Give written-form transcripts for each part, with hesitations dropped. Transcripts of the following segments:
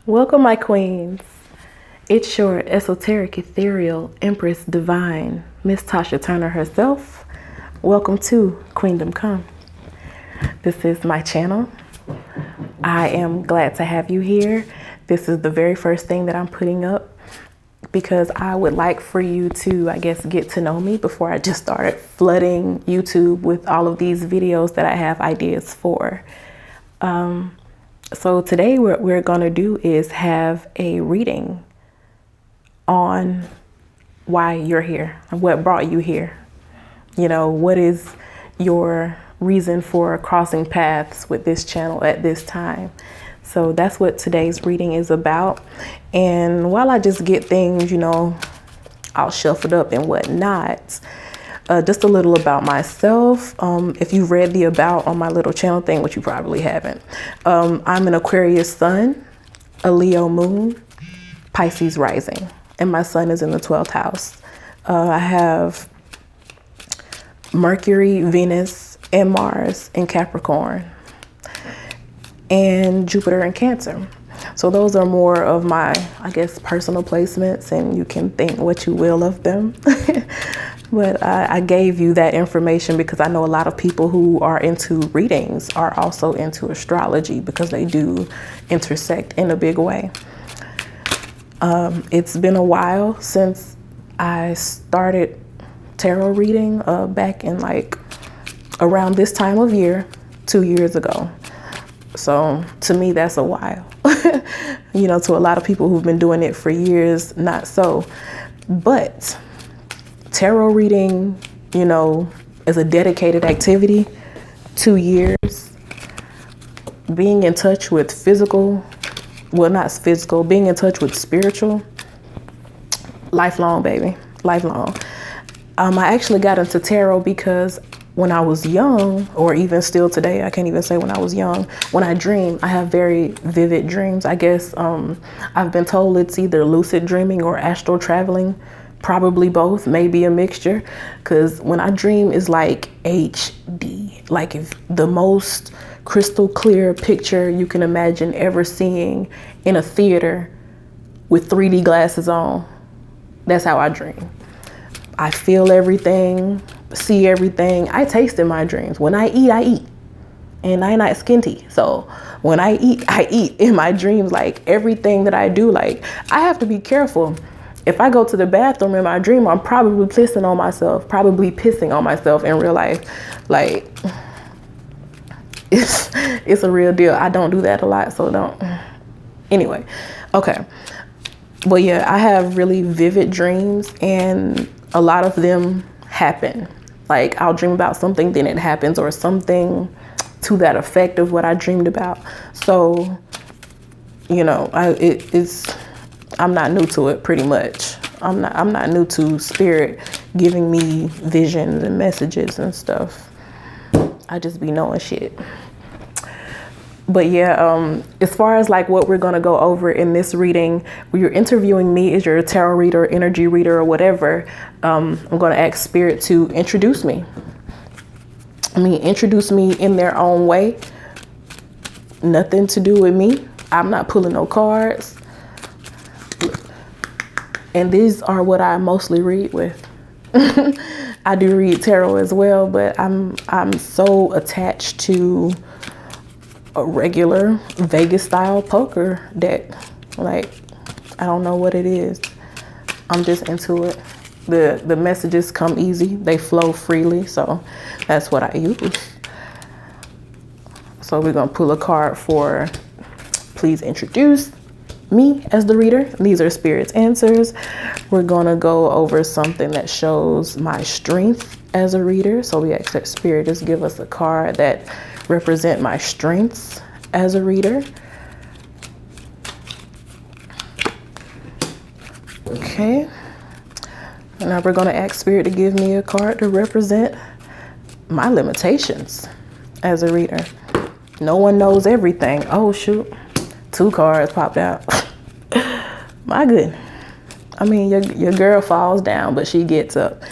Welcome, my queens. It's your esoteric, ethereal, Empress Divine, Miss Tasha Turner herself. Welcome to Queendom Come. This is my channel. I am glad to have you here. This is the very first thing that I'm putting up because I would like for you to, get to know me before I just started flooding YouTube with all of these videos that I have ideas for. So today what we're going to do is have a reading on why you're here and what brought you here. You know, what is your reason for crossing paths with this channel at this time? So that's what today's reading is about. And while I just get things, all shuffled up and whatnot, just a little about myself. If you read the about on my little channel thing, which you probably haven't, I'm an Aquarius sun, a Leo moon, Pisces rising, and my sun is in the 12th house. I have Mercury, Venus, and Mars in Capricorn, and Jupiter in Cancer. So those are more of my, personal placements, and you can think what you will of them. But I gave you that information because I know a lot of people who are into readings are also into astrology because they do intersect in a big way. It's been a while since I started tarot reading, back in around this time of year, 2 years ago. So to me, that's a while. To a lot of people who've been doing it for years, not so. But tarot reading, is a dedicated activity, 2 years. Being in touch with being in touch with spiritual, lifelong, baby, lifelong. I actually got into tarot because when I was young, or even still today, I can't even say when I was young, when I dream, I have very vivid dreams. I've been told it's either lucid dreaming or astral traveling, probably both, maybe a mixture, because when I dream is like HD, like if the most crystal clear picture you can imagine ever seeing in a theater with 3D glasses on. That's how I dream. I feel everything, see everything. I taste in my dreams. When I eat. And I'm not skinty. So when I eat in my dreams. Like everything that I do, I have to be careful. If I go to the bathroom in my dream, I'm probably pissing on myself in real life. It's a real deal. I don't do that a lot, so don't. Anyway, okay. But yeah, I have really vivid dreams, and a lot of them happen. I'll dream about something, then it happens, or something to that effect of what I dreamed about. So, I'm not new to it, pretty much. I'm not new to spirit giving me visions and messages and stuff. I just be knowing shit. But yeah, as far as what we're gonna go over in this reading, when you're interviewing me as your tarot reader, energy reader, or whatever, I'm gonna ask spirit to introduce me. Introduce me in their own way. Nothing to do with me. I'm not pulling no cards. And these are what I mostly read with. I do read tarot as well, but I'm so attached to a regular Vegas style poker deck. I don't know what it is. I'm just into it. The messages come easy. They flow freely. So that's what I use. So we're going to pull a card for please introduce me as the reader. These are spirit's answers. We're going to go over something that shows my strength as a reader. So we ask that spirit just give us a card that represent my strengths as a reader. Okay. And now we're going to ask spirit to give me a card to represent my limitations as a reader. No one knows everything. Oh shoot. 2 cards popped out. My good. Your girl falls down, but she gets up.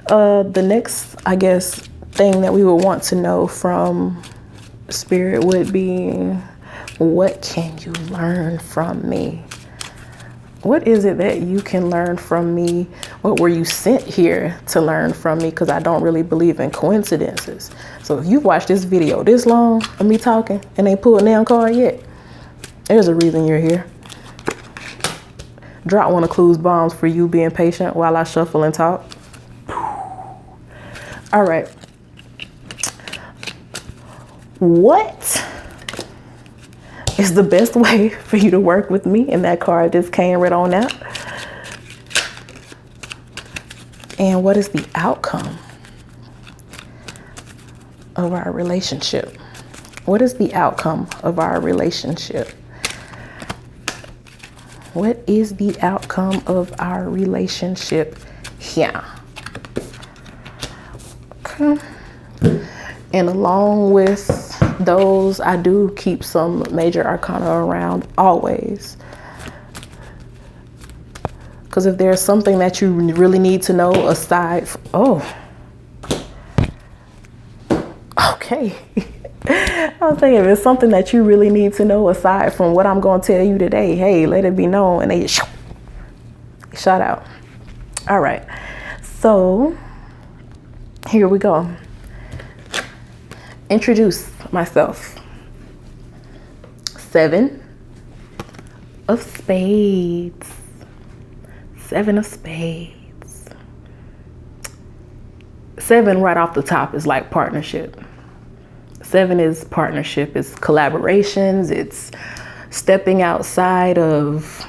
The next, thing that we would want to know from spirit would be, What can you learn from me? What is it that you can learn from me? What were you sent here to learn from me? Because I don't really believe in coincidences. So if you've watched this video this long of me talking and ain't pulled a damn card yet, there's a reason you're here. Drop one of Clue's bombs for you being patient while I shuffle and talk. All right. What is the best way for you to work with me? And that card just came right on out. And what is the outcome of our relationship? What is the outcome of our relationship? What is the outcome of our relationship here? Okay. And along with those, I do keep some major arcana around always. Because if there's something that you really need to know aside from, okay. I was thinking if it's something that you really need to know aside from what I'm going to tell you today, hey, let it be known. And they just shut out. All right. So here we go. Introduce myself. 7 of spades. 7 of spades. 7 right off the top is like partnership. 7 is partnership, it's collaborations, it's stepping outside of,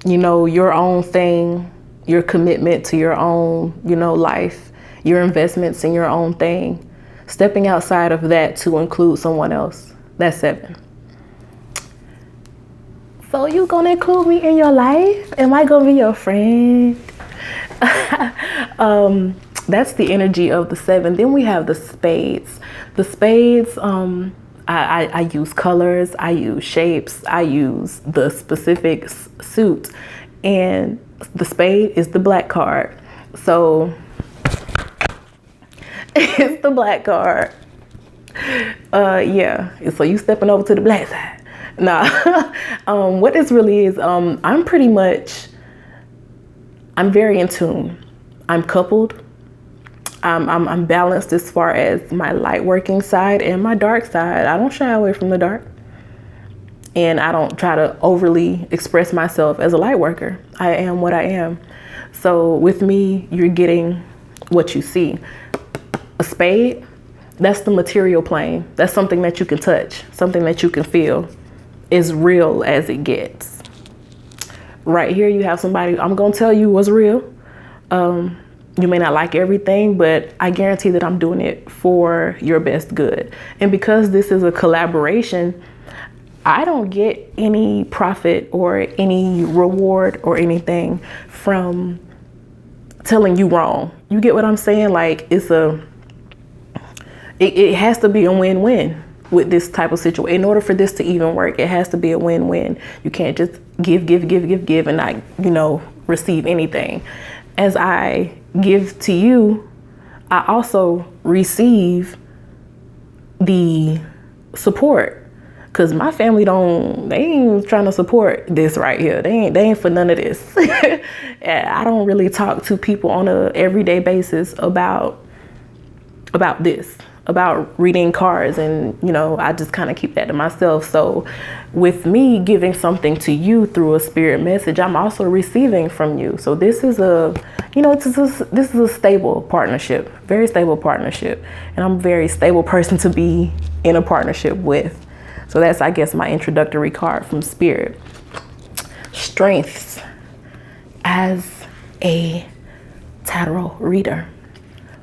your own thing, your commitment to your own, life, your investments in your own thing. Stepping outside of that to include someone else. That's 7. So you gonna include me in your life? Am I gonna be your friend? That's the energy of the 7. Then we have the spades. The spades, I use colors, I use shapes, I use the specific suit, and the spade is the black card. So it's the black card. Yeah. So you stepping over to the black side. Nah. What this really is, I'm very in tune. I'm coupled. I'm balanced as far as my light working side and my dark side. I don't shy away from the dark. And I don't try to overly express myself as a light worker. I am what I am. So with me, you're getting what you see. A spade, that's the material plane. That's something that you can touch, something that you can feel, as real as it gets. Right here, you have somebody, I'm gonna tell you what's real. You may not like everything, but I guarantee that I'm doing it for your best good. And because this is a collaboration, I don't get any profit or any reward or anything from telling you wrong. You get what I'm saying? Like it has to be a win-win with this type of situation. In order for this to even work, it has to be a win-win. You can't just give and not, receive anything. As I give to you, I also receive the support. Cause my family they ain't trying to support this right here. They ain't for none of this. I don't really talk to people on a everyday basis about this, about reading cards, and I just kind of keep that to myself. So with me giving something to you through a spirit message, I'm also receiving from you. So this is this is a stable partnership, very stable partnership, and I'm a very stable person to be in a partnership with. So that's, I guess, my introductory card from Spirit. Strengths as a tarot reader.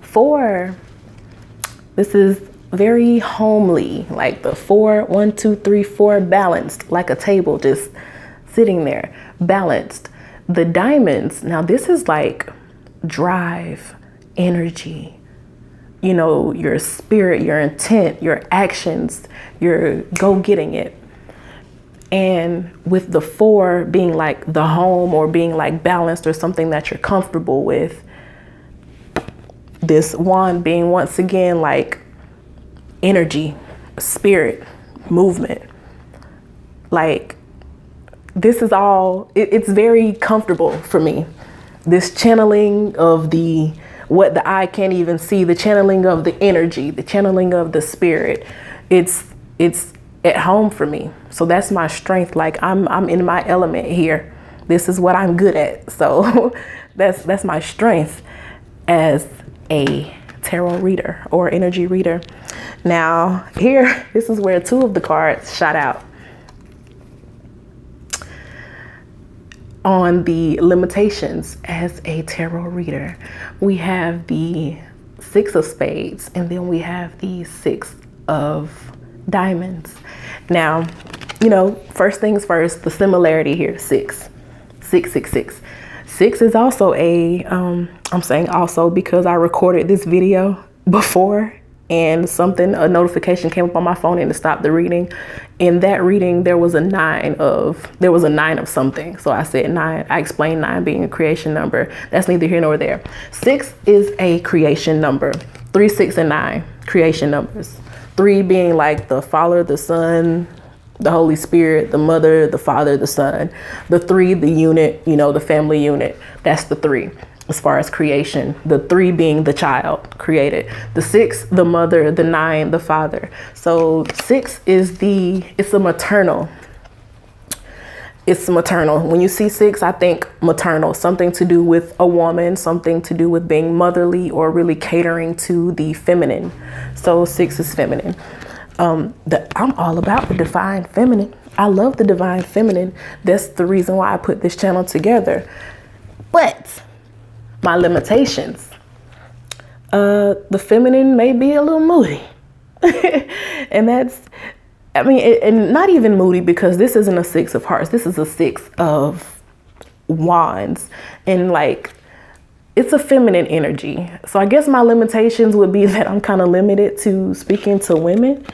4. This is very homely, like the 4, 1, 2, 3, 4, balanced, like a table just sitting there, balanced. The diamonds, now this is like drive, energy, your spirit, your intent, your actions, your go-getting it. And with the 4 being like the home or being like balanced or something that you're comfortable with, this wand being once again like energy, spirit, movement. Like, this is all, it's very comfortable for me. This channeling of what the eye can't even see, the channeling of the energy, the channeling of the spirit. It's at home for me. So that's my strength. Like, I'm in my element here. This is what I'm good at. So that's my strength as a tarot reader or energy reader. Now here, this is where two of the cards shot out on the limitations as a tarot reader. We have the Six of Spades, and then we have the Six of Diamonds. Now, first things first, the similarity here, 6. 666. 6 is also I'm saying also because I recorded this video before, and a notification came up on my phone and it stopped the reading. In that reading, there was a 9 of something. So I said 9. I explained 9 being a creation number. That's neither here nor there. 6 is a creation number. 3, 6, and 9, creation numbers. 3 being like the Father, the Son, the Holy Spirit, the Mother, the Father, the Son. The 3, the unit, the family unit. That's the 3 as far as creation. The 3 being the child created. The 6, the mother. The 9, the father. So 6 is it's a maternal. It's maternal. When you see 6, I think maternal, something to do with a woman, something to do with being motherly or really catering to the feminine. So 6 is feminine. I'm all about the divine feminine. I love the divine feminine. That's the reason why I put this channel together. But my limitations, the feminine may be a little moody. And and not even moody, because this isn't a 6 of hearts. This is a 6 of wands. And it's a feminine energy. So I guess my limitations would be that I'm kind of limited to speaking to women.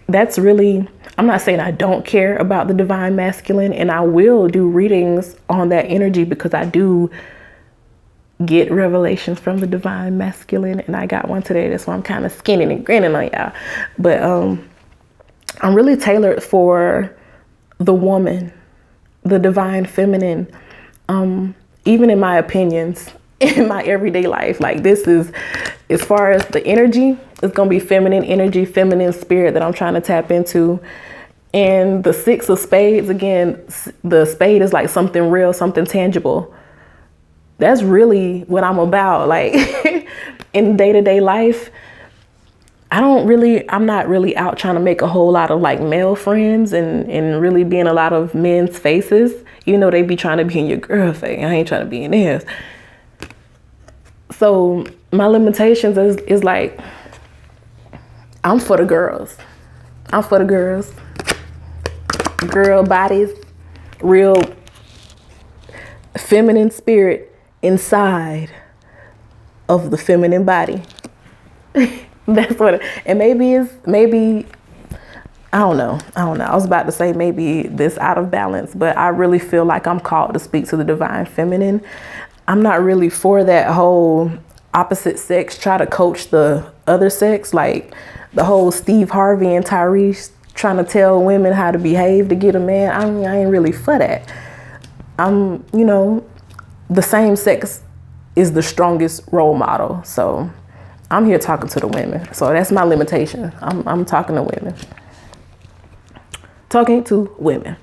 That's really, I'm not saying I don't care about the divine masculine, and I will do readings on that energy because I do get revelations from the divine masculine, and I got one today. That's why I'm kind of skinning and grinning on y'all. But I'm really tailored for the woman, the divine feminine. Even in my opinions, in my everyday life, this is, as far as the energy, it's gonna be feminine energy, feminine spirit that I'm trying to tap into. And the 6 of Spades, again, the spade is like something real, something tangible. That's really what I'm about. In day-to-day life, I'm not really out trying to make a whole lot of male friends and really be in a lot of men's faces, even though they be trying to be in your girl face. I ain't trying to be in theirs. So my limitations is I'm for the girls. I'm for the girls. Girl bodies, real feminine spirit inside of the feminine body. That's what and maybe I don't know. I was about to say maybe this out of balance, but I really feel like I'm called to speak to the divine feminine. I'm not really for that whole opposite sex try to coach the other sex, the whole Steve Harvey and Tyrese trying to tell women how to behave to get a man. I ain't really for that. The same sex is the strongest role model. So I'm here talking to the women. So that's my limitation. I'm talking to women. Talking to women.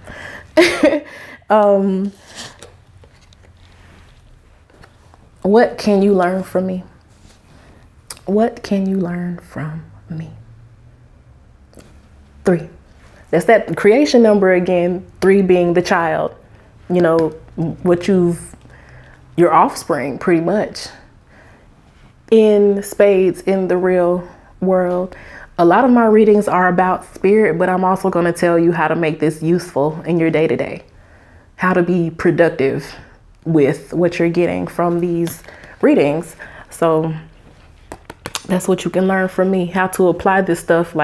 What can you learn from me? What can you learn from me? 3. That's that creation number again. 3 being the child. Your offspring, pretty much. In spades, in the real world, a lot of my readings are about spirit, but I'm also going to tell you how to make this useful in your day-to-day. How to be productive with what you're getting from these readings. So that's what you can learn from me, how to apply this stuff.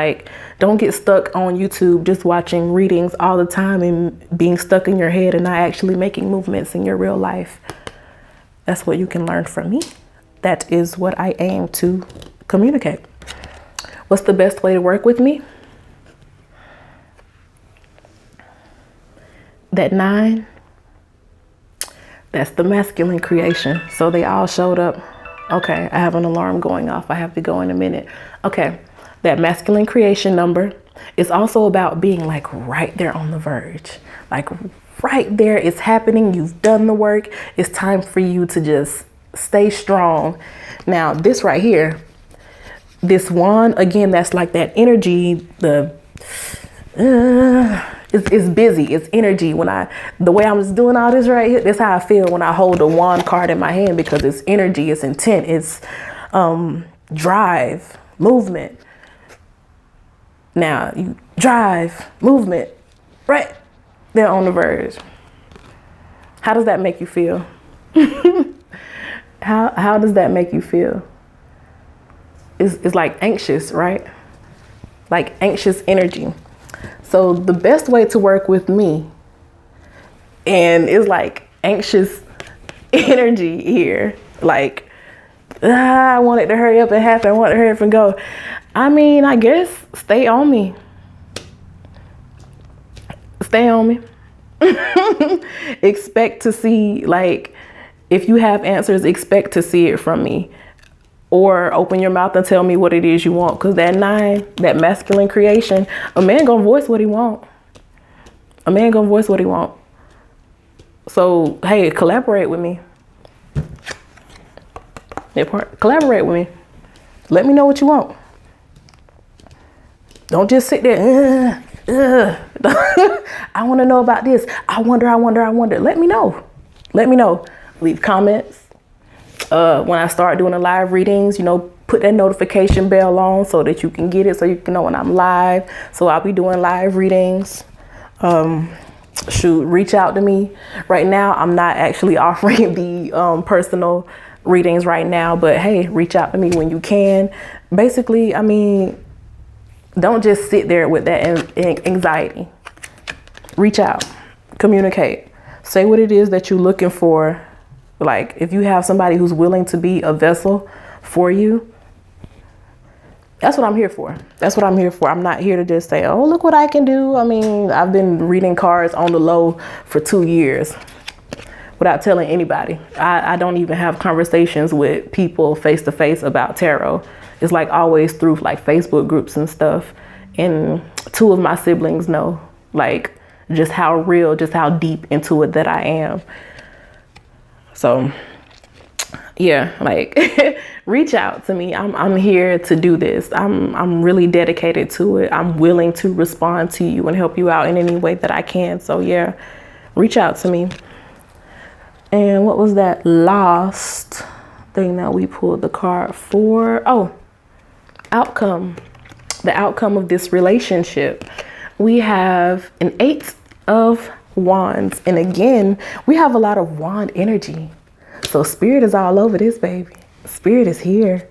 Don't get stuck on YouTube just watching readings all the time and being stuck in your head and not actually making movements in your real life. That's what you can learn from me. That is what I aim to communicate. What's the best way to work with me? That 9, that's the masculine creation. So they all showed up. Okay, I have an alarm going off. I have to go in a minute. Okay, that masculine creation number is also about being like right there on the verge. Like right there, it's happening. You've done the work. It's time for you to just stay strong. Now, this right here, this wand, again, that's like that energy, it's busy, it's energy. The way I'm just doing all this right here, that's how I feel when I hold a wand card in my hand, because it's energy, it's intent, it's drive, movement. Now you drive, movement, right there on the verge. How does that make you feel? How does that make you feel? It's like anxious, right? Like anxious energy. So the best way to work with me, and it's like anxious energy here, like, I want it to hurry up and happen. I want it to hurry up and go. I mean, I guess stay on me. Stay on me. Expect to see, like, if you have answers, expect to see it from me. Or open your mouth and tell me what it is you want. Because that 9, that masculine creation, a man gonna voice what he want. A man gonna voice what he want. So, hey, collaborate with me. Collaborate with me. Let me know what you want. Don't just sit there. I want to know about this. I wonder. Let me know. Let me know. Leave comments. When I start doing the live readings, put that notification bell on so that you can get it, so you can know when I'm live. So I'll be doing live readings. Reach out to me. Right now, I'm not actually offering the personal readings right now, but hey, reach out to me when you can. Basically, I mean, don't just sit there with that anxiety. Reach out, communicate, say what it is that you're looking for. Like, if you have somebody who's willing to be a vessel for you, that's what I'm here for. That's what I'm here for. I'm not here to just say, oh, look what I can do. I mean, I've been reading cards on the low for 2 years without telling anybody. I don't even have conversations with people face to face about tarot. It's like always through like Facebook groups and stuff. And 2 of my siblings know, like, just how real, just how deep into it that I am. So yeah, like reach out to me. I'm here to do this. I'm really dedicated to it. I'm willing to respond to you and help you out in any way that I can. So yeah, reach out to me. And what was that last thing that we pulled the card for? Oh, outcome. The outcome of this relationship. We have an 8 of Wands, and again we have a lot of wand energy. So spirit is all over this, baby. Spirit is here.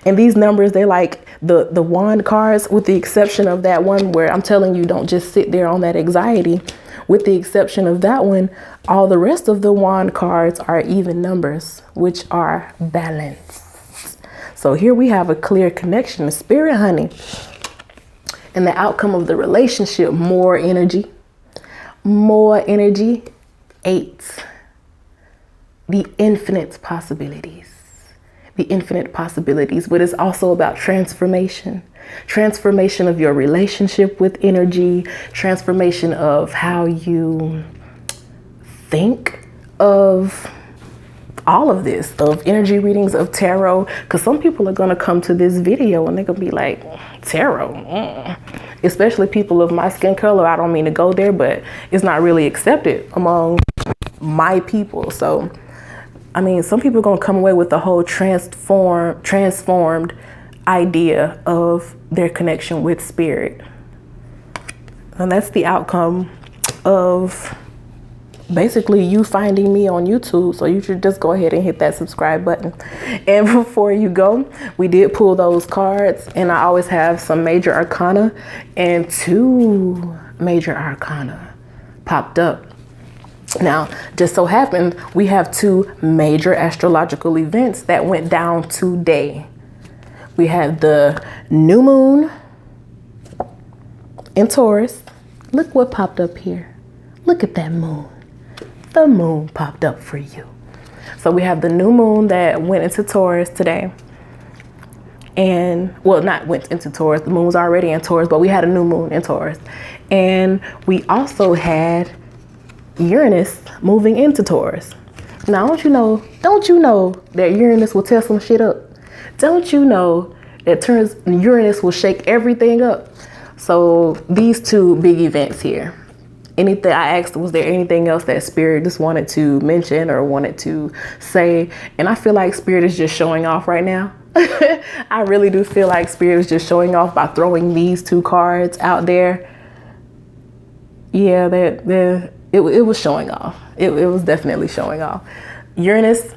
And these numbers, they're like the wand cards, with the exception of that one where I'm telling you don't just sit there on that anxiety. With the exception of that one, all the rest of the wand cards are even numbers, which are balanced. So here we have a clear connection to spirit, honey. And the outcome of the relationship, more energy. 8. The infinite possibilities. But it's also about transformation of your relationship with energy, transformation of how you think of all of this, of energy readings, of tarot. Because some people are going to come to this video and they're going to be like, tarot, especially people of my skin color. I don't mean to go there, but it's not really accepted among my people. So I mean, some people are going to come away with the whole transformed idea of their connection with spirit. And that's the outcome of basically you finding me on YouTube. So you should just go ahead and hit that subscribe button. And before you go, we did pull those cards, and I always have some major arcana, and 2 major arcana popped up. Now, just so happened, we have 2 major astrological events that went down today. We have the new moon in Taurus. Look what popped up here. Look at that moon. The moon popped up for you. So we have the new moon that went into Taurus today. And, well, not went into Taurus. The moon was already in Taurus, but we had a new moon in Taurus. And we also had Uranus moving into Taurus. Now, don't you know that Uranus will tear some shit up? Don't you know that Uranus will shake everything up? So these two big events here. Anything I asked, was there anything else that Spirit just wanted to mention or wanted to say? And I feel like Spirit is just showing off right now. I really do feel like Spirit is just showing off by throwing these two cards out there. Yeah, it was showing off. It was definitely showing off. Uranus,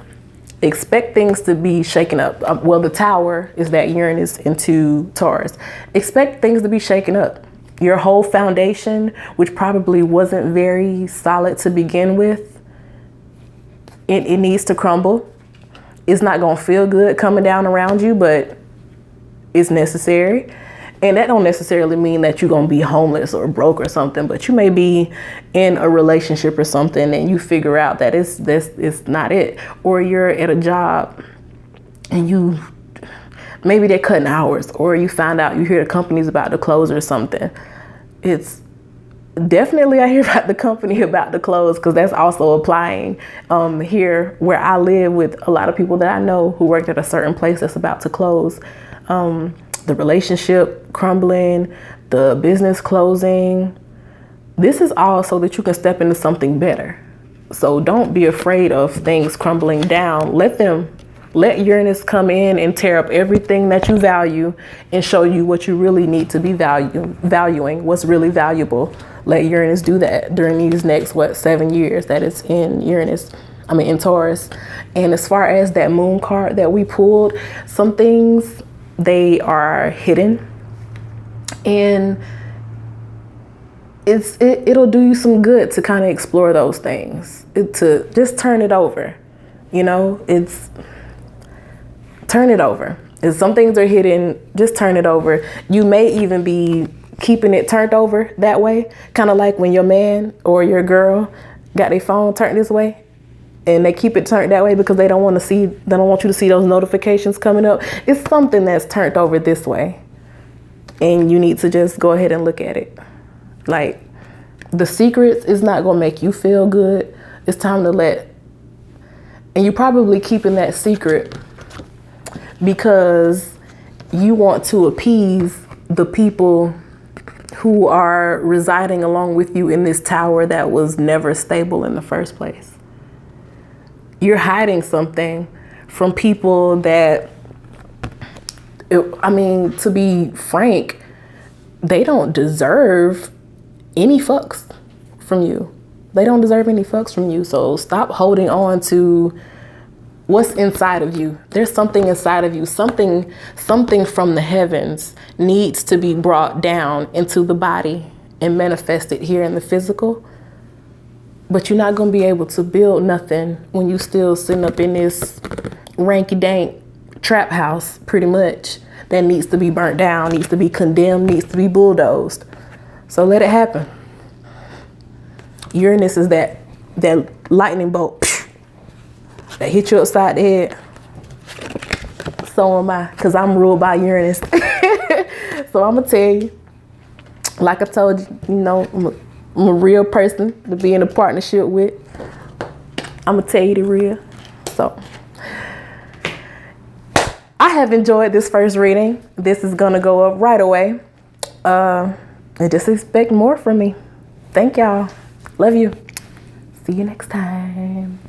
expect things to be shaken up. Well, the Tower is that Uranus into Taurus. Expect things to be shaken up. Your whole foundation, which probably wasn't very solid to begin with, it needs to crumble. It's not going to feel good coming down around you, but it's necessary. And that don't necessarily mean that you're going to be homeless or broke or something, but you may be in a relationship or something and you figure out that it's not it. Or you're at a job and maybe they're cutting hours, or you hear the company's about to close or something. It's definitely, I hear about the company about to close, because that's also applying here where I live with a lot of people that I know who worked at a certain place that's about to close. The relationship crumbling, the business closing. This is all so that you can step into something better. So don't be afraid of things crumbling down. Let Uranus come in and tear up everything that you value and show you what you really need to be valuing, what's really valuable. Let Uranus do that during these next, 7 years that it's in in Taurus. And as far as that moon card that we pulled, some things, they are hidden, and it'll do you some good to kind of explore those things, to just turn it over. Turn it over. If some things are hidden, just turn it over. You may even be keeping it turned over that way, kind of like when your man or your girl got their phone turned this way, and they keep it turned that way because they don't want you to see those notifications coming up. It's something that's turned over this way, and you need to just go ahead and look at it. Like, the secrets is not going to make you feel good. It's time to and you're probably keeping that secret because you want to appease the people who are residing along with you in this tower that was never stable in the first place. You're hiding something from people that, to be frank, they don't deserve any fucks from you. They don't deserve any fucks from you. So stop holding on to what's inside of you. There's something inside of you. Something from the heavens needs to be brought down into the body and manifested here in the physical. But you're not going to be able to build nothing when you still sitting up in this ranky-dank trap house, pretty much, that needs to be burnt down, needs to be condemned, needs to be bulldozed. So let it happen. Uranus is that lightning bolt that hit you upside the head. So am I, because I'm ruled by Uranus. So I'm going to tell you, like I told you, I'm a real person to be in a partnership with. I'm going to tell you the real. So I have enjoyed this first reading. This is going to go up right away. And just expect more from me. Thank y'all. Love you. See you next time.